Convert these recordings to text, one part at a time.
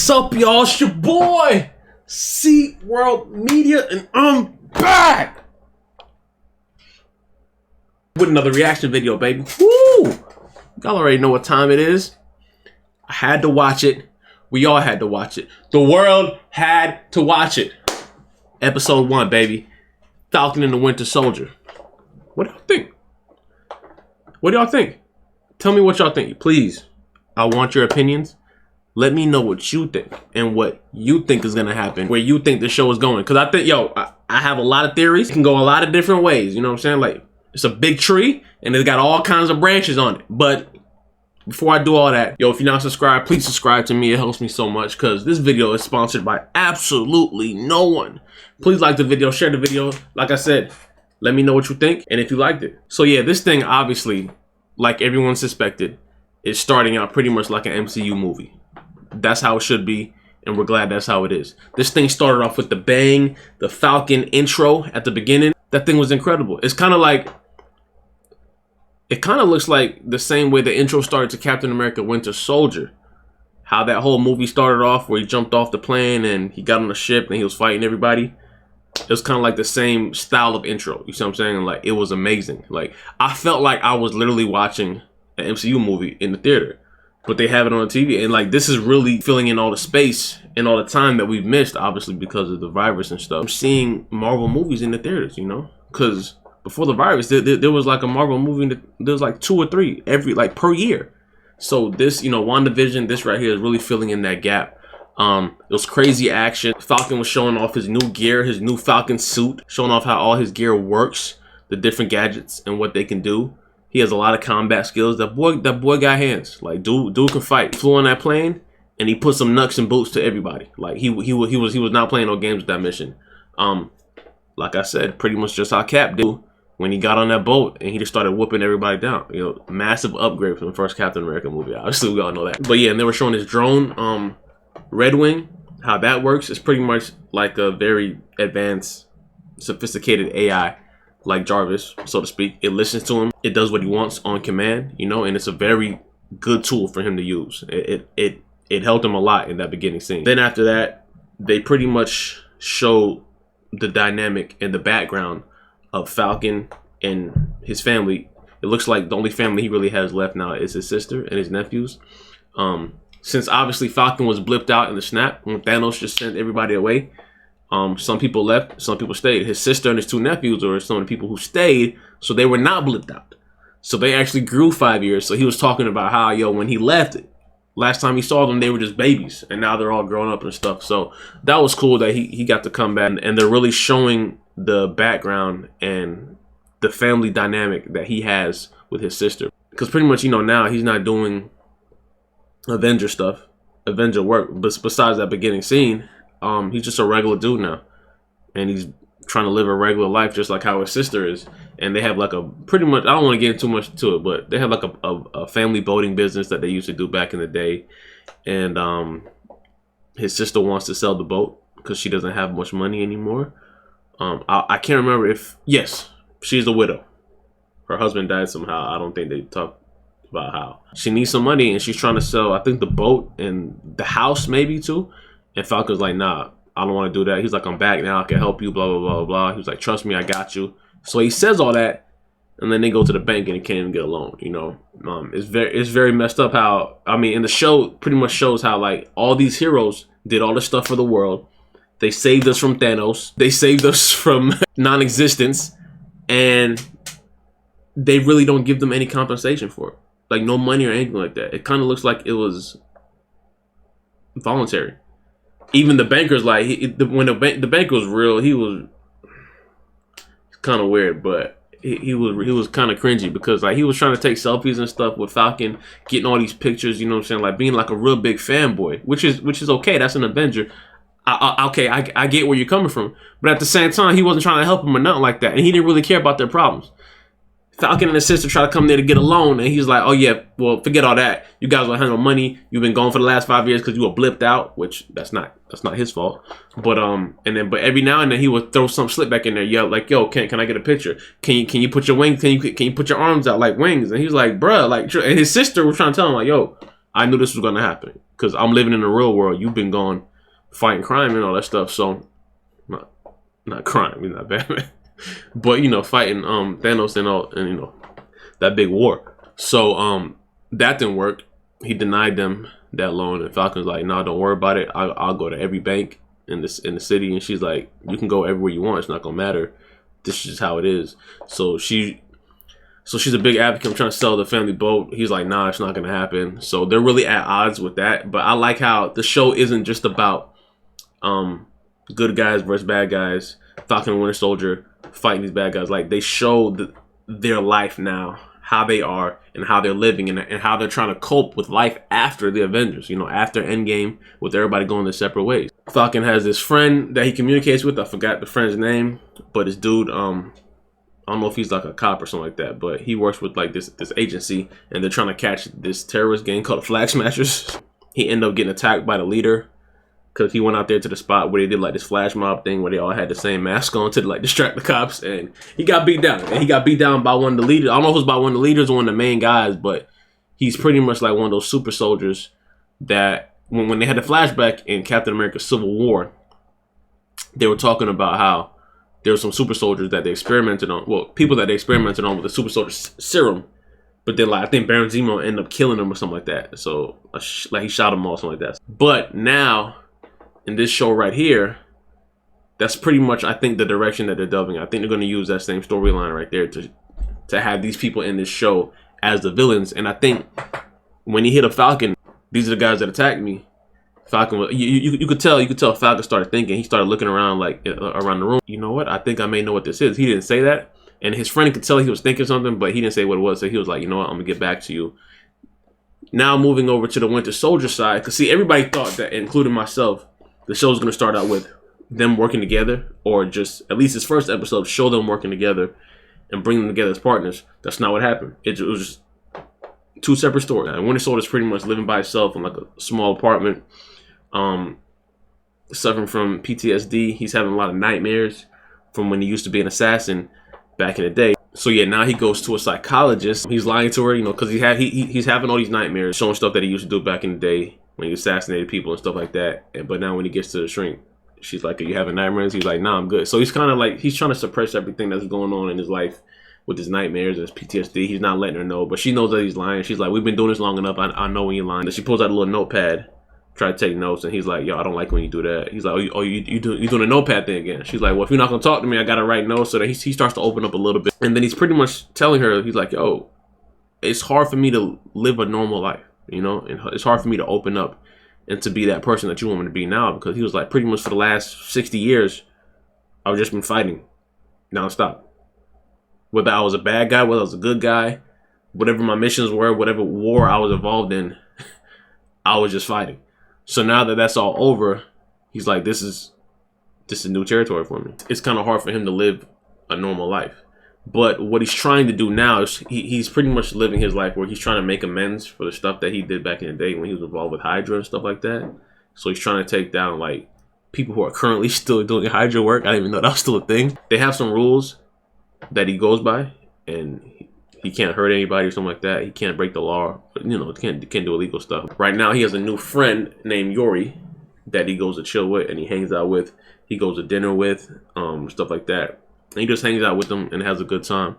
What's up, y'all? It's your boy, Sea World Media, and I'm back with another reaction video, baby. Woo! Y'all already know what time it is. I had to watch it. We all had to watch it. The world had to watch it. Episode 1, baby. Falcon and the Winter Soldier. What do y'all think? What do y'all think? Tell me what y'all think, please. I want your opinions. Let me know what you think and what you think is gonna happen, where you think the show is going. Cause I think, I have a lot of theories. It can go a lot of different ways. You know what I'm saying? Like, it's a big tree and it's got all kinds of branches on it. But before I do all that, if you're not subscribed, please subscribe to me. It helps me so much because this video is sponsored by absolutely no one. Please like the video, share the video. Like I said, let me know what you think and if you liked it. So yeah, this thing obviously, like everyone suspected, is starting out pretty much like an MCU movie. That's how it should be, and we're glad that's how it is. This thing started off with the bang, the Falcon intro at the beginning. That thing was incredible. It's kind of like, it kind of looks like the same way the intro started to Captain America Winter Soldier. How that whole movie started off where he jumped off the plane and he got on the ship and he was fighting everybody. It was kind of like the same style of intro. You see what I'm saying? Like, it was amazing. Like, I felt like I was literally watching an MCU movie in the theater. But they have it on TV, and like, this is really filling in all the space and all the time that we've missed, obviously because of the virus and stuff. I'm seeing Marvel movies in the theaters, you know, because before the virus, there was like a Marvel movie. There was like 2 or 3 per year. So this, WandaVision, this right here is really filling in that gap. It was crazy action. Falcon was showing off his new gear, his new Falcon suit, showing off how all his gear works, the different gadgets and what they can do. He has a lot of combat skills. That boy got hands. Like, dude can fight. Flew on that plane and he put some nuts and boots to everybody. Like, he was not playing no games with that mission. Like I said, pretty much just how Cap did when he got on that boat and he just started whooping everybody down. Massive upgrade from the first Captain America movie. Obviously, we all know that. But yeah, and they were showing his drone, Red Wing, how that works. It's pretty much like a very advanced, sophisticated AI. Like Jarvis, so to speak. It listens to him. It does what he wants on command, and it's a very good tool for him to use. It helped him a lot in that beginning scene. Then after that, they pretty much show the dynamic and the background of Falcon and his family. It looks like the only family he really has left now is his sister and his nephews. Since obviously Falcon was blipped out in the snap when Thanos just sent everybody away. Some people left, some people stayed. His sister and his 2 nephews were some of the people who stayed, so they were not blipped out. So they actually grew 5 years. So he was talking about how, when he left, last time he saw them, they were just babies, and now they're all grown up and stuff. So that was cool that he got to come back, and they're really showing the background and the family dynamic that he has with his sister. Because pretty much, now he's not doing Avenger stuff, Avenger work, but besides that beginning scene, he's just a regular dude now, and he's trying to live a regular life just like how his sister is. And they have like a pretty much, I don't want to get into too much to it, but they have like a family boating business that they used to do back in the day. And his sister wants to sell the boat because she doesn't have much money anymore. I can't remember if, yes, she's a widow. Her husband died somehow. I don't think they talk about how. She needs some money and she's trying to sell, I think, the boat and the house maybe too. And Falcon's like, nah, I don't want to do that. He's like, I'm back now. I can help you, blah, blah, blah, blah. He was like, trust me, I got you. So he says all that, and then they go to the bank and he can't even get a loan, It's very messed up how, in the show, pretty much shows how, like, all these heroes did all this stuff for the world. They saved us from Thanos. They saved us from non-existence. And they really don't give them any compensation for it. Like, no money or anything like that. It kind of looks like it was voluntary. Even the banker's like, when the banker was real, he was kind of weird, but he was kind of cringy because like he was trying to take selfies and stuff with Falcon, getting all these pictures, like being like a real big fanboy, which is okay. That's an Avenger. I get where you're coming from, but at the same time, he wasn't trying to help him or nothing like that, and he didn't really care about their problems. Falcon and his sister try to come there to get a loan, and he's like, oh yeah, well, forget all that. You guys don't have no money. You've been gone for the last 5 years because you were blipped out, which that's not his fault. But but every now and then he would throw some slip back in there, yo, like, yo, can I get a picture? Can you put your wings? Can you put your arms out like wings? And he was like, bruh, like, and his sister was trying to tell him like, yo, I knew this was gonna happen. because I'm living in the real world. You've been gone fighting crime and all that stuff. So not crime, he's not Batman, but you know, fighting Thanos and all, and you know, that big war. So that didn't work. He denied them that loan, and Falcon's like, "No, don't worry about it. I'll go to every bank in the city." And she's like, "You can go everywhere you want. It's not gonna matter. This is just how it is." So she's a big advocate. I'm trying to sell the family boat. He's like, "Nah, it's not gonna happen." So they're really at odds with that. But I like how the show isn't just about good guys versus bad guys. Falcon and Winter Soldier fighting these bad guys. Like, they show their life now, how they are and how they're living, and how they're trying to cope with life after the Avengers, you know, after Endgame, with everybody going their separate ways. Falcon has this friend that he communicates with. I forgot the friend's name, but this dude, I don't know if he's like a cop or something like that, but he works with like this agency, and they're trying to catch this terrorist gang called Flag Smashers. He ended up getting attacked by the leader, because he went out there to the spot where they did like this flash mob thing where they all had the same mask on to like distract the cops, and he got beat down. And he got beat down by one of the leaders. I don't know if it was by one of the leaders or one of the main guys, but he's pretty much like one of those super soldiers that when they had the flashback in Captain America Civil War, they were talking about how there were some super soldiers that they experimented on. Well, people that they experimented on with the super soldier serum, but then like I think Baron Zemo ended up killing them or something like that. So like he shot them all, something like that. But now, in this show right here, that's pretty much, I think, the direction that they're delving. I think they're going to use that same storyline right there to have these people in this show as the villains. And I think when he hit a Falcon, these are the guys that attacked me. Falcon, you could tell Falcon started thinking. He started looking around like around the room. You know what? I think I may know what this is. He didn't say that, and his friend could tell he was thinking something, but he didn't say what it was. So he was like, you know what? I'm gonna get back to you. Now moving over to the Winter Soldier side, because see, everybody thought that, including myself, the show's going to start out with them working together, or just, at least this first episode, show them working together and bring them together as partners. That's not what happened. It was just two separate stories. And Winter Soldier's pretty much living by himself in like a small apartment, suffering from PTSD. He's having a lot of nightmares from when he used to be an assassin back in the day. So yeah, now he goes to a psychologist. He's lying to her, you know, because he's having all these nightmares, showing stuff that he used to do back in the day when he assassinated people and stuff like that. But now when he gets to the shrink, she's like, "Are you having nightmares?" He's like, "Nah, I'm good." So he's kind of like, he's trying to suppress everything that's going on in his life with his nightmares and his PTSD. He's not letting her know, but she knows that he's lying. She's like, "We've been doing this long enough. I know when you're lying." And she pulls out a little notepad, try to take notes, and he's like, "Yo, I don't like when you do that." He's like, "Oh, you doing a notepad thing again?" She's like, "Well, if you're not gonna talk to me, I gotta write notes." So that he starts to open up a little bit, and then he's pretty much telling her, he's like, "Yo, it's hard for me to live a normal life, you know, and it's hard for me to open up and to be that person that you want me to be now," because he was like, pretty much for the last 60 years, I've just been fighting nonstop. Whether I was a bad guy, whether I was a good guy, whatever my missions were, whatever war I was involved in, I was just fighting. So now that that's all over, he's like, this is new territory for me. It's kind of hard for him to live a normal life. But what he's trying to do now is he's pretty much living his life where he's trying to make amends for the stuff that he did back in the day when he was involved with Hydra and stuff like that. So he's trying to take down like people who are currently still doing Hydra work. I didn't even know that was still a thing. They have some rules that he goes by, and he can't hurt anybody or something like that. He can't break the law, you know, can't do illegal stuff. Right now he has a new friend named Yori that he goes to chill with and he hangs out with. He goes to dinner with, stuff like that. And he just hangs out with them and has a good time.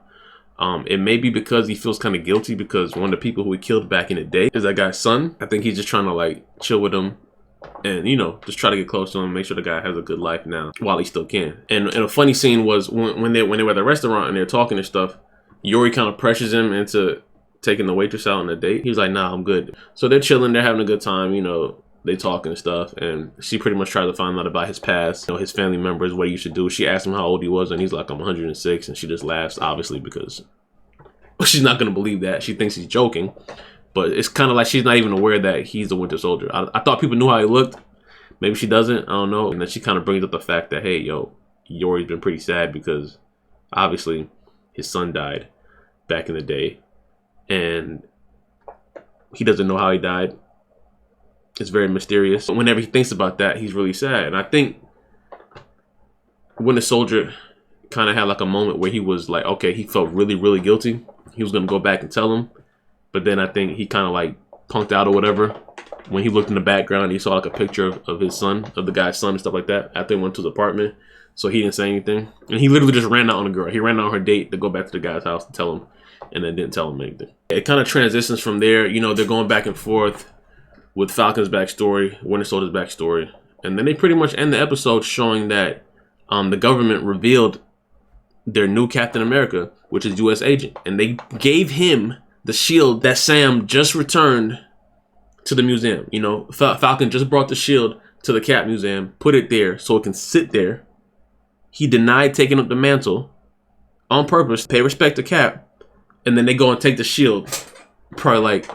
It may be because he feels kind of guilty because one of the people who he killed back in the day is that guy's son. I think he's just trying to like chill with him and, you know, just try to get close to him, make sure the guy has a good life now while he still can. And a funny scene was when they were at the restaurant and they're talking and stuff, Yori kind of pressures him into taking the waitress out on a date. He's like, "Nah, I'm good." So they're chilling, they're having a good time, you know, they talk and stuff, and she pretty much tries to find out about his past, you know, his family members, what he used to do. She asked him how old he was, and he's like, "I'm 106, and she just laughs, obviously, because she's not going to believe that. She thinks he's joking, but it's kind of like she's not even aware that he's the Winter Soldier. I thought people knew how he looked. Maybe she doesn't, I don't know. And then she kind of brings up the fact that, hey, yo, Yori's been pretty sad because obviously his son died back in the day, and he doesn't know how he died. It's very mysterious. But whenever he thinks about that, he's really sad. And I think Winter Soldier kind of had like a moment where he was like, okay, he felt really, really guilty. He was going to go back and tell him. But then I think he kind of like punked out or whatever. when he looked in the background, he saw like a picture of his son, of the guy's son and stuff like that after he went to his apartment. So he didn't say anything. And he literally just ran out on the girl. He ran out on her date to go back to the guy's house to tell him, and then didn't tell him anything. It kind of transitions from there. You know, they're going back and forth with Falcon's backstory, Winter Soldier's backstory. And then they pretty much end the episode showing that the government revealed their new Captain America, which is U.S. agent. And they gave him the shield that Sam just returned to the museum. You know, Falcon just brought the shield to the Cap Museum, put it there so it can sit there. He denied taking up the mantle on purpose, pay respect to Cap, and then they go and take the shield probably like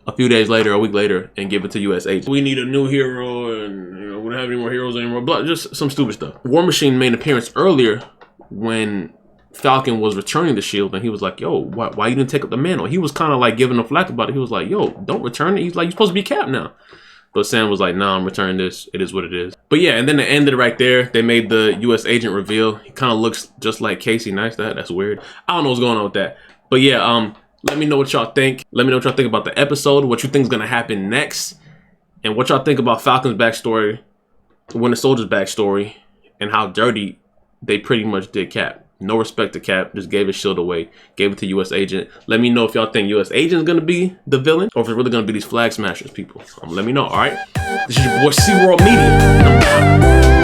a few days later, a week later, and give it to U.S. agent. We need a new hero, and you know, we don't have any more heroes anymore. Blah, just some stupid stuff. War Machine made an appearance earlier when Falcon was returning the shield, and he was like, yo, why you didn't take up the mantle? He was kind of like giving a flack about it. He was like, yo, don't return it. He's like, you're supposed to be Cap now. But Sam was like, nah, I'm returning this. It is what it is. But yeah, and then it ended right there. They made the U.S. agent reveal. He kind of looks just like Casey Neistat. That's weird. I don't know what's going on with that. But yeah, let me know what y'all think. Let me know what y'all think about the episode, what you think is going to happen next, and what y'all think about Falcon's backstory, Winter Soldier's backstory, and how dirty they pretty much did Cap. No respect to Cap, just gave his shield away, gave it to U.S. agent. Let me know if y'all think U.S. agent is going to be the villain, or if it's really going to be these Flag Smashers people. Let me know, all right? This is your boy SeaWorld Media.